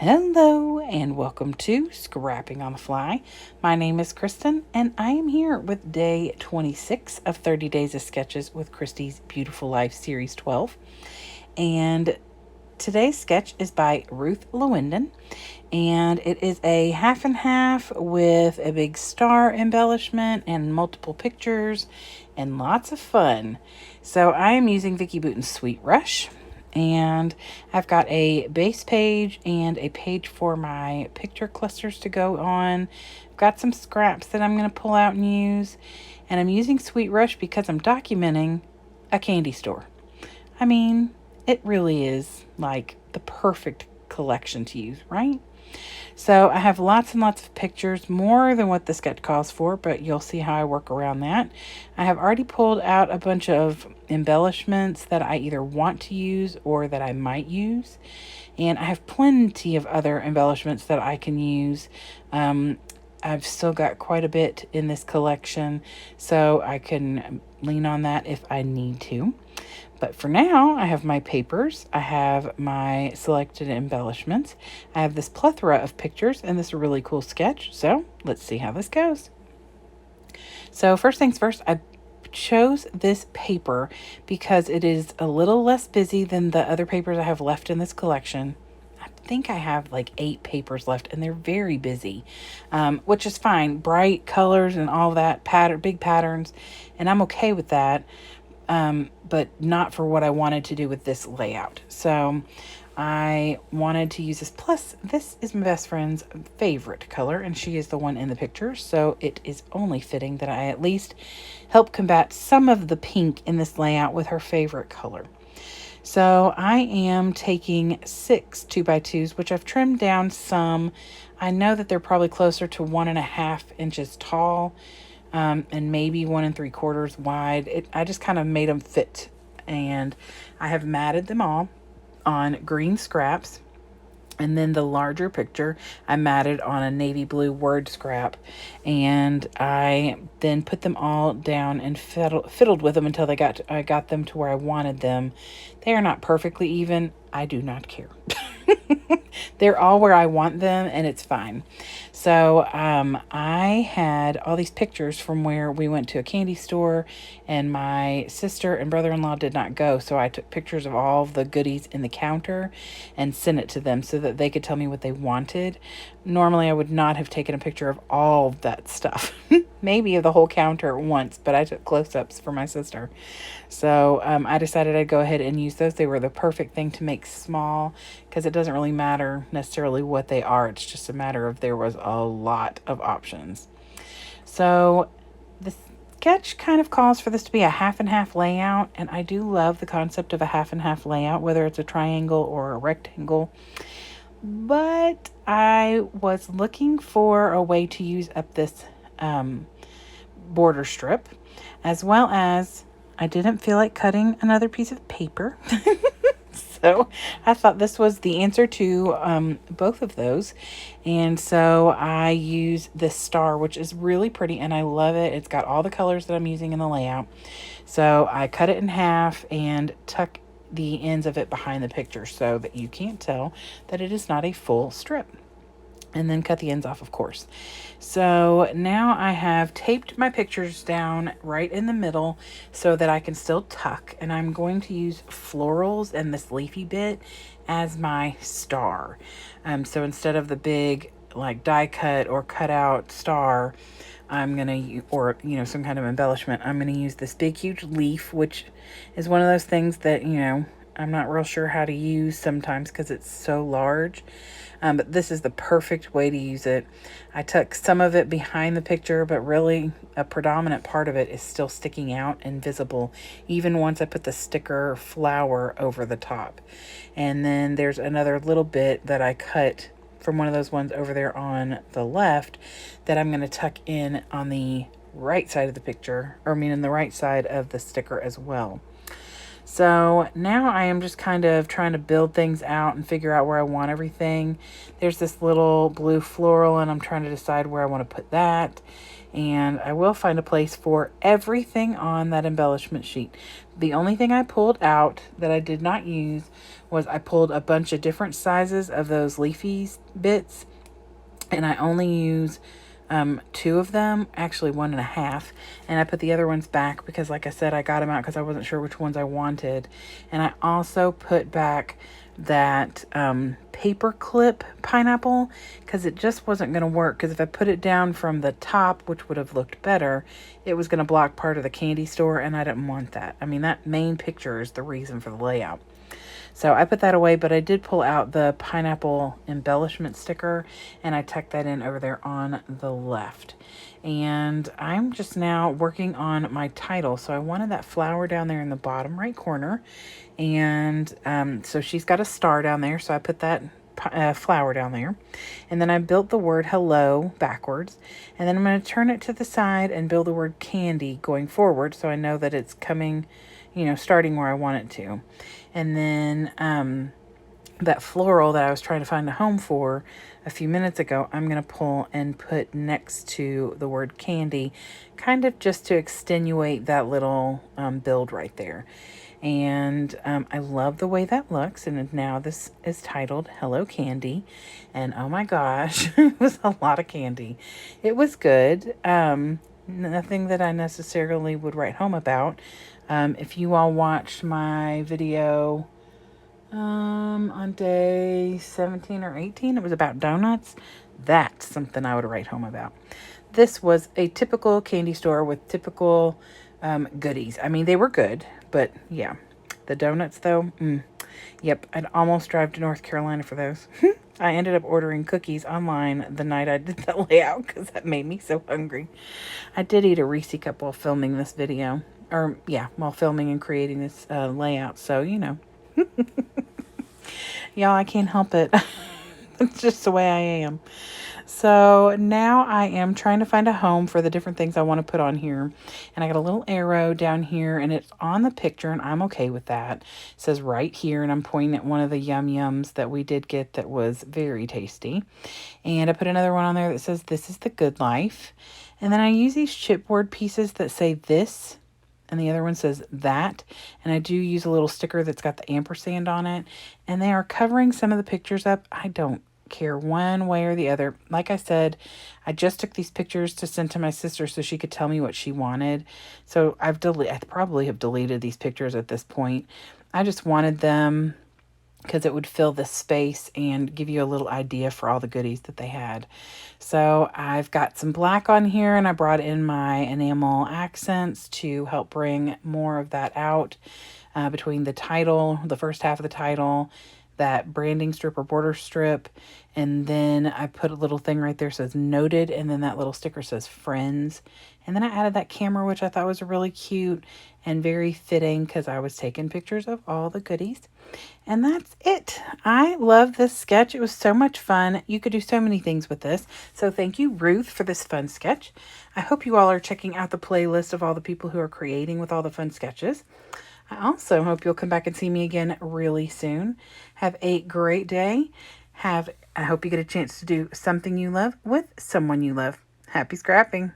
Hello and welcome to Scrapping on the Fly. My name is Kristen and I am here with day 26 of 30 Days of Sketches with Kristy's Beautiful Life Series 12. And today's sketch is by Ruth Lewandon, and it is a half and half with a big star embellishment and multiple pictures and lots of fun. So I am using Vicki Boutin's Sweet Rush, and I've got a base page and a page for my picture clusters to go on. I've got some scraps that I'm going to pull out and use, and I'm using Sweet Rush because I'm documenting a candy store. I mean, it really is like the perfect collection to use, right? So I have lots and lots of pictures, more than what the sketch calls for, but you'll see how I work around that. I have already pulled out a bunch of embellishments that I either want to use or that I might use. And I have plenty of other embellishments that I can use. I've still got quite a bit in this collection, so I can lean on that if I need to. But for now, I have my papers, I have my selected embellishments, I have this plethora of pictures and this really cool sketch. So let's see how this goes. So first things first, I chose this paper because it is a little less busy than the other papers I have left in this collection. I think I have like 8 papers left and they're very busy, which is fine. Bright colors and all that, big patterns, and I'm okay with that. But not for what I wanted to do with this layout. So I wanted to use this. Plus, this is my best friend's favorite color, and she is the one in the picture. So it is only fitting that I at least help combat some of the pink in this layout with her favorite color. So I am taking 6 2x2s, which I've trimmed down some. I know that they're probably closer to 1.5 inches tall. And maybe 1 3/4 wide. I just kind of made them fit, and I have matted them all on green scraps. And then the larger picture I matted on a navy blue word scrap, and I then put them all down and fiddled with them until I got them to where I wanted them. They are not perfectly even. I do not care. They're all where I want them, and it's fine. So I had all these pictures from where we went to a candy store, and my sister and brother-in-law did not go. So I took pictures of all of the goodies in the counter and sent it to them so that they could tell me what they wanted. Normally, I would not have taken a picture of all of that stuff, maybe of the whole counter at once, but I took close-ups for my sister. So I decided I'd go ahead and use those. They were the perfect thing to make small because it doesn't really matter necessarily what they are. It's just a matter of there was a lot of options. So the sketch kind of calls for this to be a half and half layout, and I do love the concept of a half and half layout, whether it's a triangle or a rectangle. But I was looking for a way to use up this border strip, as well as I didn't feel like cutting another piece of paper. So I thought this was the answer to both of those. And so I use this star, which is really pretty, and I love it. It's got all the colors that I'm using in the layout. So I cut it in half and tuck the ends of it behind the picture so that you can't tell that it is not a full strip. And then cut the ends off, of course. So now I have taped my pictures down right in the middle so that I can still tuck. And I'm going to use florals and this leafy bit as my star. So instead of the big like die cut or cut out star, I'm going to, or, some kind of embellishment, I'm going to use this big, huge leaf, which is one of those things that, I'm not real sure how to use sometimes because it's so large. But this is the perfect way to use it. I tuck some of it behind the picture, but really a predominant part of it is still sticking out and visible, even once I put the sticker flower over the top. And then there's another little bit that I cut from one of those ones over there on the left that I'm going to tuck in on the right side of the picture, in the right side of the sticker as well. So now I am just kind of trying to build things out and figure out where I want everything. There's this little blue floral, and I'm trying to decide where I want to put that. And I will find a place for everything on that embellishment sheet. The only thing I pulled out that I did not use was I pulled a bunch of different sizes of those leafy bits, and I only use two of them, actually 1.5, and I put the other ones back because, like I said, I got them out because I wasn't sure which ones I wanted. And I also put back that paper clip pineapple because it just wasn't going to work, because if I put it down from the top, which would have looked better, it was going to block part of the candy store, and I didn't want that. I mean, that main picture is the reason for the layout. So I put that away, but I did pull out the pineapple embellishment sticker, and I tucked that in over there on the left. And I'm just now working on my title. So I wanted that flower down there in the bottom right corner. And so she's got a star down there, so I put that flower down there. And then I built the word hello backwards. And then I'm going to turn it to the side and build the word candy going forward, so I know that it's coming, starting where I want it to. And then that floral that I was trying to find a home for a few minutes ago, I'm going to pull and put next to the word candy, kind of just to extenuate that little build right there. And I love the way that looks. And now this is titled Hello Candy. And oh my gosh, it was a lot of candy. It was good. Nothing that I necessarily would write home about. If you all watched my video on day 17 or 18, it was about donuts. That's something I would write home about. This was a typical candy store with typical goodies. I mean, they were good, but yeah. The donuts, though, yep, I'd almost drive to North Carolina for those. I ended up ordering cookies online the night I did that layout because that made me so hungry. I did eat a Reese cup while filming this video. Or, yeah, while filming and creating this layout. So, y'all, I can't help it. It's just the way I am. So now I am trying to find a home for the different things I want to put on here. And I got a little arrow down here, and it's on the picture, and I'm okay with that. It says right here, and I'm pointing at one of the Yum Yums that we did get that was very tasty. And I put another one on there that says, "This is the good life." And then I use these chipboard pieces that say this, and the other one says that. And I do use a little sticker that's got the ampersand on it. And they are covering some of the pictures up. I don't care one way or the other. Like I said, I just took these pictures to send to my sister so she could tell me what she wanted. So I probably have deleted these pictures at this point. I just wanted them because it would fill the space and give you a little idea for all the goodies that they had. So I've got some black on here, and I brought in my enamel accents to help bring more of that out between the title, the first half of the title, that branding strip or border strip, and then I put a little thing right there that says noted, and then that little sticker says friends. And then I added that camera, which I thought was really cute and very fitting because I was taking pictures of all the goodies. And that's it. I love this sketch. It was so much fun. You could do so many things with this. So thank you, Ruth, for this fun sketch. I hope you all are checking out the playlist of all the people who are creating with all the fun sketches. I also hope you'll come back and see me again really soon. Have a great day. I hope you get a chance to do something you love with someone you love. Happy scrapping.